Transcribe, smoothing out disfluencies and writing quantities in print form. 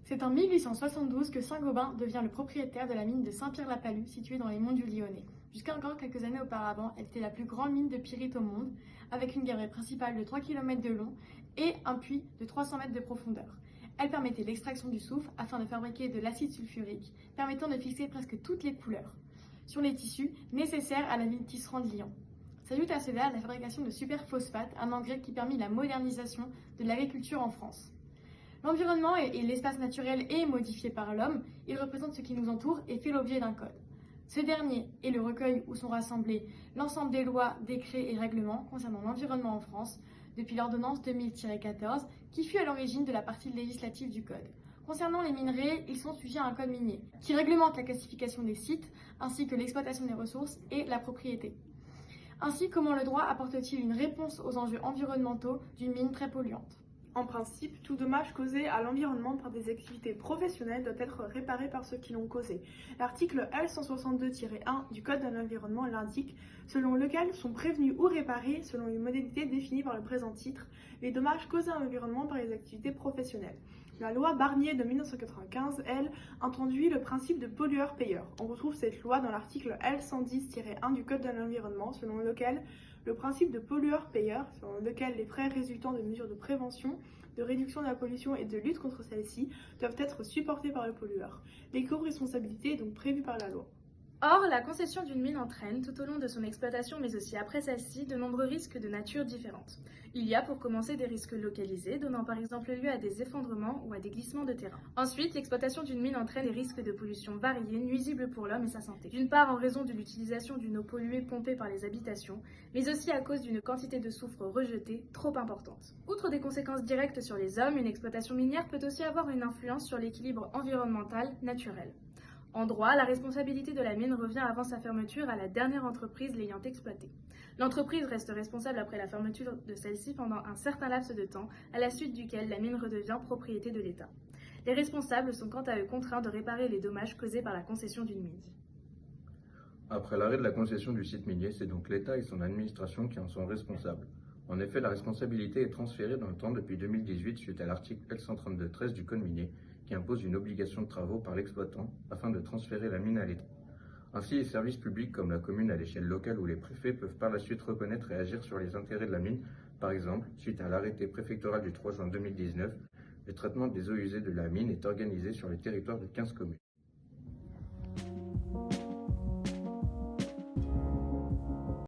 C'est en 1872 que Saint-Gobain devient le propriétaire de la mine de Saint-Pierre-la-Palud, située dans les monts du Lyonnais. Jusqu'à encore quelques années auparavant, elle était la plus grande mine de pyrite au monde, avec une galerie principale de 3 km de long et un puits de 300 mètres de profondeur. Elle permettait l'extraction du soufre afin de fabriquer de l'acide sulfurique, permettant de fixer presque toutes les couleurs sur les tissus nécessaires à la mine tisserand de Lyon. S'ajoute à cela la fabrication de superphosphate, un engrais qui permit la modernisation de l'agriculture en France. L'environnement et l'espace naturel est modifié par l'homme, il représente ce qui nous entoure et fait l'objet d'un code. Ce dernier est le recueil où sont rassemblés l'ensemble des lois, décrets et règlements concernant l'environnement en France, depuis l'ordonnance 2000-14, qui fut à l'origine de la partie législative du code. Concernant les minerais, ils sont sujets à un code minier, qui réglemente la classification des sites, ainsi que l'exploitation des ressources et la propriété. Ainsi, comment le droit apporte-t-il une réponse aux enjeux environnementaux d'une mine très polluante ? En principe, tout dommage causé à l'environnement par des activités professionnelles doit être réparé par ceux qui l'ont causé. L'article L162-1 du Code de l'environnement l'indique, selon lequel sont prévenus ou réparés, selon une modalité définie par le présent titre, les dommages causés à l'environnement par les activités professionnelles. La loi Barnier de 1995, elle, introduit le principe de pollueur-payeur. On retrouve cette loi dans l'article L110-1 du Code de l'environnement, selon lequel le principe de pollueur-payeur, selon lequel les frais résultant de mesures de prévention, de réduction de la pollution et de lutte contre celle-ci doivent être supportés par le pollueur. L'éco-responsabilité est donc prévue par la loi. Or, la concession d'une mine entraîne, tout au long de son exploitation mais aussi après celle-ci, de nombreux risques de nature différente. Il y a pour commencer des risques localisés, donnant par exemple lieu à des effondrements ou à des glissements de terrain. Ensuite, l'exploitation d'une mine entraîne des risques de pollution variés, nuisibles pour l'homme et sa santé. D'une part en raison de l'utilisation d'une eau polluée pompée par les habitations, mais aussi à cause d'une quantité de soufre rejetée trop importante. Outre des conséquences directes sur les hommes, une exploitation minière peut aussi avoir une influence sur l'équilibre environnemental naturel. En droit, la responsabilité de la mine revient avant sa fermeture à la dernière entreprise l'ayant exploitée. L'entreprise reste responsable après la fermeture de celle-ci pendant un certain laps de temps, à la suite duquel la mine redevient propriété de l'État. Les responsables sont quant à eux contraints de réparer les dommages causés par la concession d'une mine. Après l'arrêt de la concession du site minier, c'est donc l'État et son administration qui en sont responsables. En effet, la responsabilité est transférée dans le temps depuis 2018 suite à l'article L132-13 du Code minier, qui impose une obligation de travaux par l'exploitant afin de transférer la mine à l'État. Ainsi, les services publics comme la commune à l'échelle locale ou les préfets peuvent par la suite reconnaître et agir sur les intérêts de la mine. Par exemple, suite à l'arrêté préfectoral du 3 juin 2019, le traitement des eaux usées de la mine est organisé sur le territoire de 15 communes.